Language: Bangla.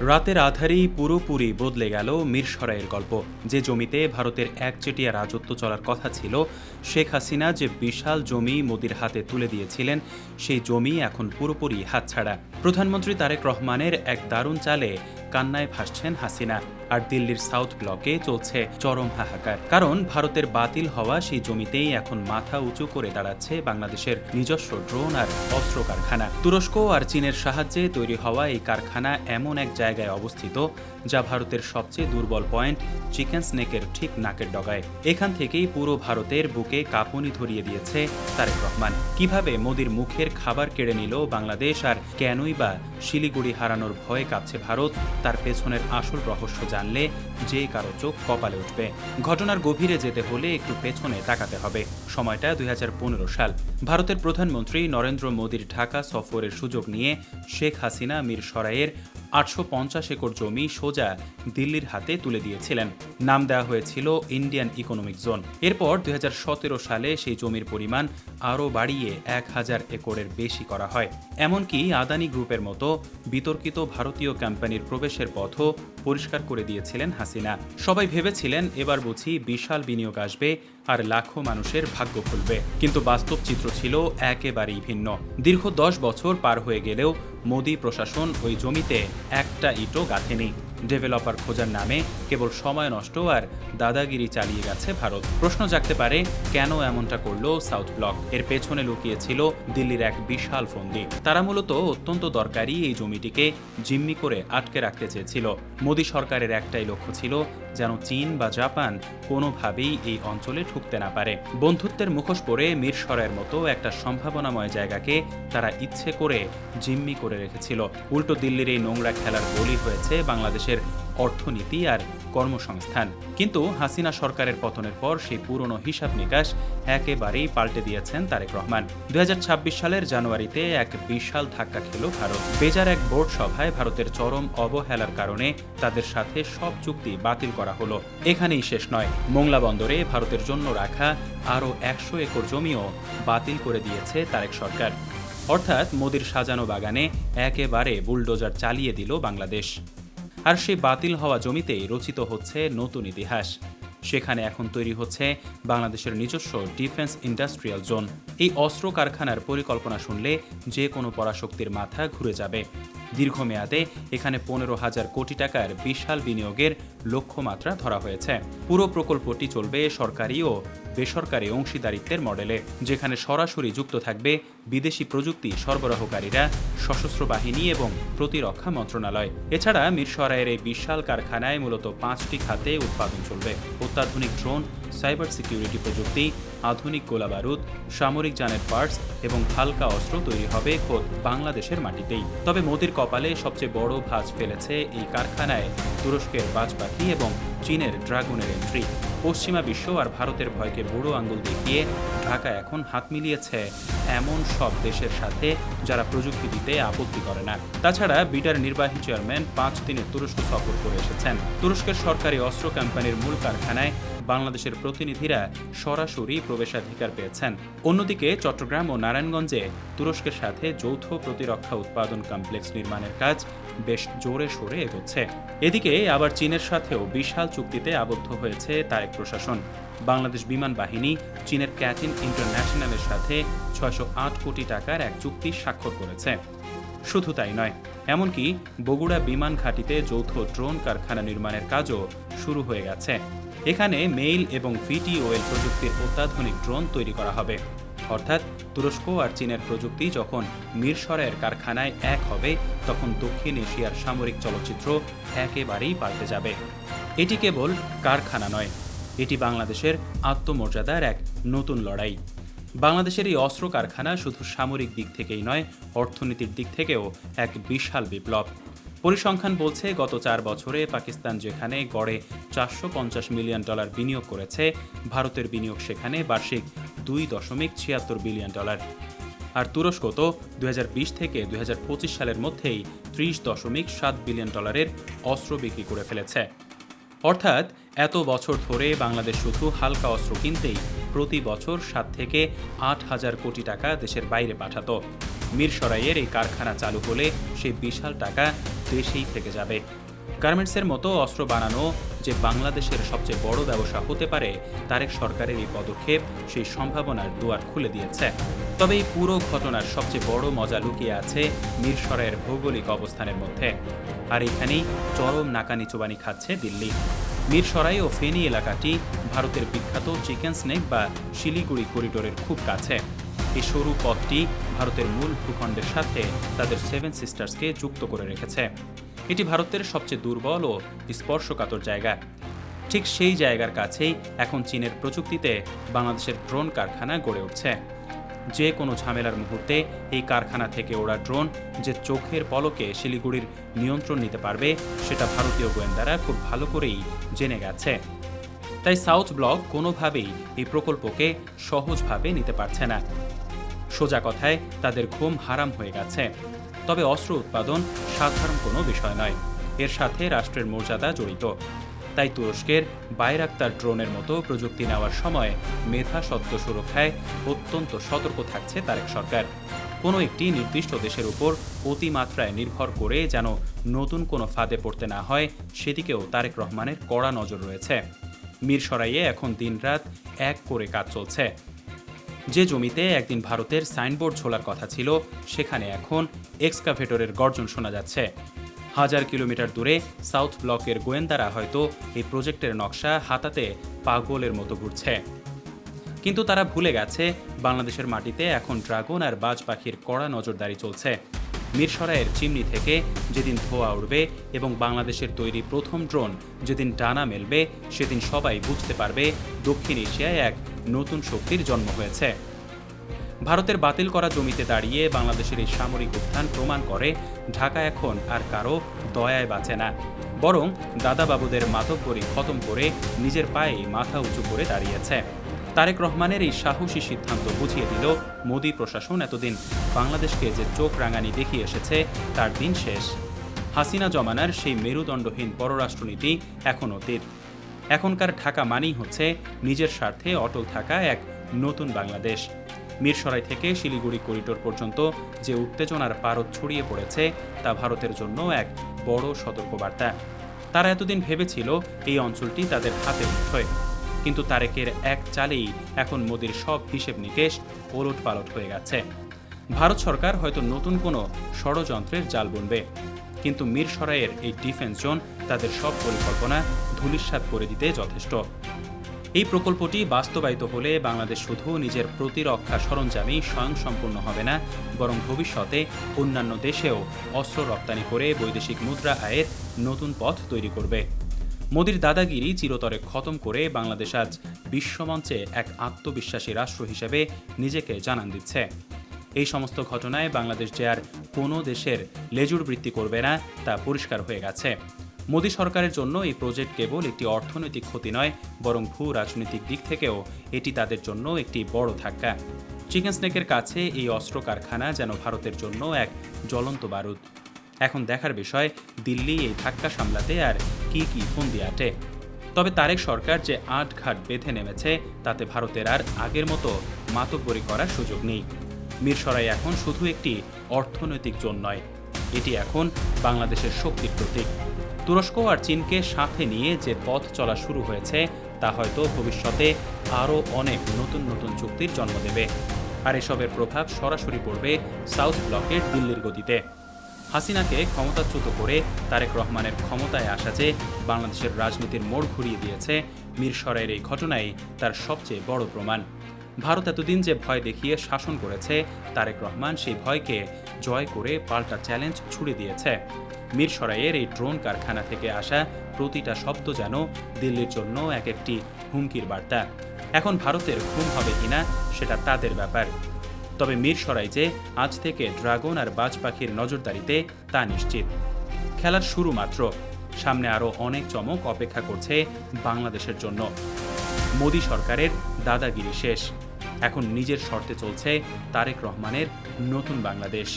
রাতের আধারেই পুরোপুরি বদলে গেল মিরসরাইয়ের গল্প। যে জমিতে ভারতের একচেটিয়া রাজত্ব চলার কথা ছিল, শেখ হাসিনা যে বিশাল জমি মোদির হাতে তুলে দিয়েছিলেন, সেই জমি এখন পুরোপুরি হাতছাড়া। প্রধানমন্ত্রী তারেক রহমানের এক দারুণ চালে কান্নায় ভাসছেন হাসিনা, আর দিল্লির সাউথ ব্লকে চলছে চরম হাহাকার। কারণ ভারতের বাতিল হওয়া সেই জমিতেই এখন মাথা উঁচু করে দাঁড়াচ্ছে বাংলাদেশের নিজস্ব ড্রোন আর অস্ত্র কারখানা। তুরস্ক আর চীনের সাহায্যে তৈরি হওয়া এই কারখানা এমন এক জায়গায় অবস্থিত যা ভারতের সবচেয়ে দুর্বল পয়েন্ট চিকেন স্নেকের ঠিক নাকের ডগায়। এখান থেকেই পুরো ভারতের বুকে কাঁপুনি ধরিয়ে দিয়েছে তারেক রহমান। কিভাবে মোদির মুখের খাবার কেড়ে নিল বাংলাদেশ, আর কেনই বা শিলিগুড়ি হারানোর ভয়ে কাঁপছে ভারত, তার পেছনের আসল রহস্য জানলে যে কারো চোখ কপালে উঠবে। ঘটনার গভীরে যেতে হলে একটু পেছনে তাকাতে হবে। সময়টা 2015 সাল। ভারতের প্রধানমন্ত্রী নরেন্দ্র মোদির ঢাকা সফরের সুযোগ নিয়ে শেখ হাসিনা মিরসরাইয়ের 850 একর জমি সোজা দিল্লির হাতে তুলে দিয়েছিলেন। নাম দেওয়া হয়েছিল ইন্ডিয়ান ইকোনমিক জোন। এরপর 2017 সালে সেই জমির পরিমাণ আরও বাড়িয়ে 1000 একরের বেশি করা হয়। এমনকি আদানি গ্রুপের মতো বিতর্কিত ভারতীয় কোম্পানির প্রবেশের পথও পরিষ্কার করে দিয়েছিলেন হাসিনা। সবাই ভেবেছিলেন এবার বুঝি বিশাল বিনিয়োগ আসবে আর লাখো মানুষের ভাগ্য খুলবে। কিন্তু বাস্তব চিত্র ছিল একেবারেই ভিন্ন। দীর্ঘ 10 বছর পার হয়ে গেলেও মোদি প্রশাসন ওই জমিতে একটা ইটও গাঁথেনি। ডেভেলপার খোঁজার নামে কেবল সময় নষ্ট আর দাদাগিরি চালিয়ে গেছে ভারত। প্রশ্ন জাগতে পারে, কেন এমনটা করলো সাউথ ব্লক? এর পেছনে লুকিয়েছিল দিল্লির এক বিশাল ফন্দি। তারা মূলত অত্যন্ত দরকারি এই জমিটিকে জিম্মি করে আটকে রাখতে চেয়েছিল। মোদি সরকারের একটাই লক্ষ্য ছিল যেন চীন বা জাপান কোনোভাবেই এই অঞ্চলে ঢুকতে না পারে। বন্ধুত্বের মুখোশ পরে মিরসরাইয়ের মতো একটা সম্ভাবনাময় জায়গাকে তারা ইচ্ছে করে জিম্মি করে রেখেছিল। উল্টো দিল্লির এই নোংরা খেলার বলি হয়েছে বাংলাদেশের অর্থনীতি আর কর্মসংস্থান। কিন্তু হাসিনা সরকারের পতনের পর সেই পুরনো হিসাব নিকাশ একেবারেই পাল্টে দিয়েছেন তারেক রহমান। 2026 সালের জানুয়ারিতে এক বিশাল ধাক্কা খেল ভারত। বেজার এক বোর্ড সভায় ভারতের চরম অবহেলার কারণে তাদের সাথে সব চুক্তি বাতিল করা হলো। এখানেই শেষ নয়, মোংলা বন্দরে ভারতের জন্য রাখা আরও 100 একর জমিও বাতিল করে দিয়েছে তারেক সরকার। অর্থাৎ মোদির সাজানো বাগানে একেবারে বুলডোজার চালিয়ে দিল বাংলাদেশ। আর সেই বাতিল হওয়া জমিতেই রচিত হচ্ছে নতুন ইতিহাস। সেখানে এখন তৈরি হচ্ছে বাংলাদেশের নিজস্ব ডিফেন্স ইন্ডাস্ট্রিয়াল জোন। এই অস্ত্র কারখানার পরিকল্পনা শুনলে যে কোনো পরাশক্তির মাথা ঘুরে যাবে। দীর্ঘমেয়াদে এখানে 15,000 কোটি টাকার বিশাল বিনিয়োগের লক্ষ্যমাত্রা ধরা হয়েছে। পুরো প্রকল্পটি চলবে সরকারি ও বেসরকারি অংশীদারিত্বের মডেলে, যেখানে সরাসরি যুক্ত থাকবে বিদেশি প্রযুক্তি সরবরাহকারীরা, সশস্ত্র বাহিনী এবং প্রতিরক্ষা মন্ত্রণালয়। এছাড়া মিরসরাইয়ের এই বিশাল কারখানায় মূলত 5টি খাতে উৎপাদন চলবে: অত্যাধুনিক ড্রোন, সাইবার সিকিউরিটি প্রযুক্তি, আধুনিক গোলাবারুদ, সামরিক যানের পার্টস এবং হালকা অস্ত্র তৈরি হবে খোদ বাংলাদেশের মাটিতেই। তবে মোদির কপালে সবচেয়ে বড় ভাঁজ ফেলেছে এই কারখানায় তুরস্কের বাজপাখি এবং চীনের ড্রাগনের এন্ট্রি। পশ্চিমা বিশ্ব আর ভারতের ভয়কে বুড়ো আঙ্গুল দেখিয়ে ঢাকা এখন হাত মিলিয়েছে এমন সব দেশের সাথে যারা প্রযুক্তি দিতে আপত্তি করে না। তাছাড়া বিডার নির্বাহী চেয়ারম্যান 5 দিনের তুরস্ক সফর করে এসেছেন। তুরস্কের সরকারি অস্ত্র কোম্পানির মূল কারখানায় বাংলাদেশের প্রতিনিধিরা সরাসরি প্রবেশাধিকার পেয়েছেন। অন্যদিকে চট্টগ্রাম ও নারায়ণগঞ্জে তুরস্কের সাথে যৌথ প্রতিরক্ষা উৎপাদন কমপ্লেক্স নির্মাণের কাজ বেশ জোরে সোরে এগোচ্ছে। এদিকে আবার চীনের সাথেও বিশাল চুক্তিতে আবদ্ধ হয়েছে তারেক প্রশাসন। বাংলাদেশ বিমান বাহিনী চীনের ক্যাটিন ইন্টারন্যাশনালের সাথে 608 কোটি টাকার এক চুক্তি স্বাক্ষর করেছে। শুধু তাই নয়, এমনকি বগুড়া বিমান ঘাঁটিতে যৌথ ড্রোন কারখানা নির্মাণের কাজও শুরু হয়ে গেছে। এখানে মেইল এবং ভিটিওএল প্রযুক্তির অত্যাধুনিক ড্রোন তৈরি করা হবে। অর্থাৎ তুরস্ক আর চীনের প্রযুক্তি যখন মিরসরাইয়ের কারখানায় এক হবে, তখন দক্ষিণ এশিয়ার সামরিক চলচ্চিত্র একেবারেই পাল্টে যাবে। এটি কেবল কারখানা নয়, এটি বাংলাদেশের আত্মমর্যাদার এক নতুন লড়াই। বাংলাদেশের এই অস্ত্র কারখানা শুধু সামরিক দিক থেকেই নয়, অর্থনীতির দিক থেকেও এক বিশাল বিপ্লব। পরিসংখ্যান বলছে গত 4 বছরে পাকিস্তান যেখানে গড়ে $450 মিলিয়ন বিনিয়োগ করেছে, ভারতের বিনিয়োগ সেখানে বার্ষিক $2.76 বিলিয়ন। আর তুরস্ক তো 2020 থেকে 2025 সালের মধ্যেই $30.7 বিলিয়ন অস্ত্র বিক্রি করে ফেলেছে। অর্থাৎ এত বছর ধরে বাংলাদেশ শুধু হালকা অস্ত্র কিনতেই প্রতি বছর 7 থেকে 8 হাজার কোটি টাকা দেশের বাইরে পাঠাতো। মিরসরাইয়ের এই কারখানা চালু হলে সেই বিশাল টাকা দেশেই থেকে যাবে। গার্মেন্টসের মতো অস্ত্র বানানো যে বাংলাদেশের সবচেয়ে বড় ব্যবসা হতে পারে, তারেক সরকারের এই পদক্ষেপ সেই সম্ভাবনার দুয়ার খুলে দিয়েছে। তবে এই পুরো ঘটনার সবচেয়ে বড় মজা লুকিয়ে আছে মিরসরাইয়ের ভৌগোলিক অবস্থানের মধ্যে। আর এখানেই চরম নাকানি চোবানি খাচ্ছে দিল্লি। মিরসরাই ও ফেনী এলাকাটি ভারতের বিখ্যাত চিকেন স্নেক বা শিলিগুড়ি করিডোরের খুব কাছে। এই সরু পথটি ভারতের মূল ভূখণ্ডের সাথে তাদের সেভেন সিস্টার্সকে যুক্ত করে রেখেছে। এটি ভারতের সবচেয়ে দুর্বল ও স্পর্শকাতর জায়গা। ঠিক সেই জায়গার কাছেই এখন চীনের প্রযুক্তিতে বাংলাদেশের ড্রোন কারখানা গড়ে উঠছে। যে কোনো ঝামেলার মুহূর্তে এই কারখানা থেকে ওড়া ড্রোন যে চোখের পলকে শিলিগুড়ির নিয়ন্ত্রণ নিতে পারবে, সেটা ভারতীয় গোয়েন্দারা খুব ভালো করেই জেনে গেছে। তাই সাউথ ব্লক কোনোভাবেই এই প্রকল্পকে সহজভাবে নিতে পারছে না। সোজা কথায় তাদের ঘুম হারাম হয়ে গেছে। তবে অস্ত্র উৎপাদন সাধারণ কোনো বিষয় নয়, এর সাথে রাষ্ট্রের মর্যাদা জড়িত। তাই তুরস্কের বাইরাক্তার ড্রোনের মতো প্রযুক্তি নেওয়ার সময় মেধা সত্ত্ব সুরক্ষায় অত্যন্ত সতর্ক থাকছে তারেক সরকার। কোনো একটি নির্দিষ্ট দেশের উপর অতিমাত্রায় নির্ভর করে যেন নতুন কোনো ফাঁদে পড়তে না হয়, সেদিকেও তারেক রহমানের কড়া নজর রয়েছে। মিরসরাইয়ে এখন দিনরাত এক করে কাজ চলছে। যে জমিতে একদিন ভারতের সাইনবোর্ড ঝোলার কথা ছিল, সেখানে এখন এক্সকাভেটরের গর্জন শোনা যাচ্ছে। 1000 কিলোমিটার দূরে সাউথ ব্লকের গোয়েন্দারা হয়তো এই প্রজেক্টের নকশা হাতাতে পাগলের মতো ঘুরছে। কিন্তু তারা ভুলে গেছে বাংলাদেশের মাটিতে এখন ড্রাগন আর বাজ পাখির কড়া নজরদারি চলছে। মিরসরাইয়ের চিমনি থেকে যেদিন ধোঁয়া উঠবে এবং বাংলাদেশের তৈরি প্রথম ড্রোন যেদিন ডানা মেলবে, সেদিন সবাই বুঝতে পারবে দক্ষিণ এশিয়ায় এক নতুন শক্তির জন্ম হয়েছে। ভারতের বাতিল করা জমিতে দাঁড়িয়ে বাংলাদেশের এই সামরিক উত্থান প্রমাণ করে ঢাকা এখন আর কারো দয়ায় বাঁচে না, বরং দাদাবাবুদের মাতব্বরি খতম করে নিজের পায়ে মাথা উঁচু করে দাঁড়িয়েছে। তারেক রহমানের এই সাহসী সিদ্ধান্ত বুঝিয়ে দিল মোদি প্রশাসন এতদিন বাংলাদেশকে যে চোখ রাঙানি দেখিয়ে এসেছে, তার দিন শেষ। হাসিনা জমানার সেই মেরুদণ্ডহীন পররাষ্ট্রনীতি এখন অতীত। এখনকার ঢাকা মানেই হচ্ছে নিজের স্বার্থে অটল থাকা এক নতুন বাংলাদেশ। মিরসরাই থেকে শিলিগুড়ি করিডোর পর্যন্ত যে উত্তেজনার পারদ ছড়িয়ে পড়েছে, তা ভারতের জন্য এক বড় সতর্কবার্তা। তারা এতদিন ভেবেছিল এই অঞ্চলটি তাদের হাতে মুঠোয়, কিন্তু তারেকের এক চালেই এখন মোদির সব হিসেব নিকেশ ওলট পালট হয়ে গেছে। ভারত সরকার হয়তো নতুন কোনো ষড়যন্ত্রের জাল বুনবে, কিন্তু মিরসরাইয়ের এই ডিফেন্স জোন তাদের সব পরিকল্পনা ধূলিসাৎ করে দিতে যথেষ্ট। এই প্রকল্পটি বাস্তবায়িত হলে বাংলাদেশ শুধু নিজের প্রতিরক্ষা সরঞ্জামেই স্বয়ংসম্পূর্ণ হবে না, বরং ভবিষ্যতে অন্যান্য দেশেও অস্ত্র রপ্তানি করে বৈদেশিক মুদ্রা আয়ের নতুন পথ তৈরি করবে। মোদির দাদাগিরি চিরতরে খতম করে বাংলাদেশ আজ বিশ্বমঞ্চে এক আত্মবিশ্বাসী রাষ্ট্র হিসেবে নিজেকে জানান দিচ্ছে। এই সমস্ত ঘটনায় বাংলাদেশ যে আর কোনো দেশের লেজুর বৃত্তি করবে না, তা পরিষ্কার হয়ে গেছে। মোদি সরকারের জন্য এই প্রজেক্ট কেবল একটি অর্থনৈতিক ক্ষতি নয়, বরং ভূ রাজনৈতিক দিক থেকেও এটি তাদের জন্য একটি বড় ধাক্কা। চিকেন স্নেকের কাছে এই অস্ত্র কারখানা যেন ভারতের জন্য এক জ্বলন্ত বারুদ। এখন দেখার বিষয় দিল্লি এই ধাক্কা সামলাতে আর কি ফন্দি আটে। তবে তারেক সরকার যে আটঘাট বেঁধে নেমেছে, তাতে ভারতের আর আগের মতো মাতব্বরি করার সুযোগ নেই। মিরসরাই এখন শুধু একটি অর্থনৈতিক জোন নয়, এটি এখন বাংলাদেশের শক্তির প্রতীক। তুরস্ক আর চীনকে সাথে নিয়ে যে পথ চলা শুরু হয়েছে, তা হয়তো ভবিষ্যতে আরও অনেক নতুন নতুন চুক্তির জন্ম দেবে। আর এসবের প্রভাব সরাসরি পড়বে সাউথ ব্লকের দিল্লির গতিতে। হাসিনাকে ক্ষমতাচ্যুত করে তারেক রহমানের ক্ষমতায় আসা যে বাংলাদেশের রাজনীতির মোড় ঘুরিয়ে দিয়েছে, মিরসরাইয়ের এই ঘটনাই তার সবচেয়ে বড় প্রমাণ। ভারত এতদিন যে ভয় দেখিয়ে শাসন করেছে, তারেক রহমান সেই ভয়কে জয় করে পাল্টা চ্যালেঞ্জ ছুড়ে দিয়েছে। মিরসরাইয়ের এই ড্রোন কারখানা থেকে আসা প্রতিটা শব্দ যেন দিল্লির জন্য এক একটি হুমকির বার্তা। এখন ভারতের ঘুম হবে কিনা সেটা তাদের ব্যাপার। তবে মিরসরাই যে আজ থেকে ড্রাগন আর বাজ পাখির নজরদারিতে, তা নিশ্চিত। খেলার শুরু মাত্র, সামনে আরও অনেক চমক অপেক্ষা করছে বাংলাদেশের জন্য। মোদি সরকারের দাদাগিরি শেষ, এখন নিজের শর্তে চলছে তারেক রহমানের নতুন বাংলাদেশ।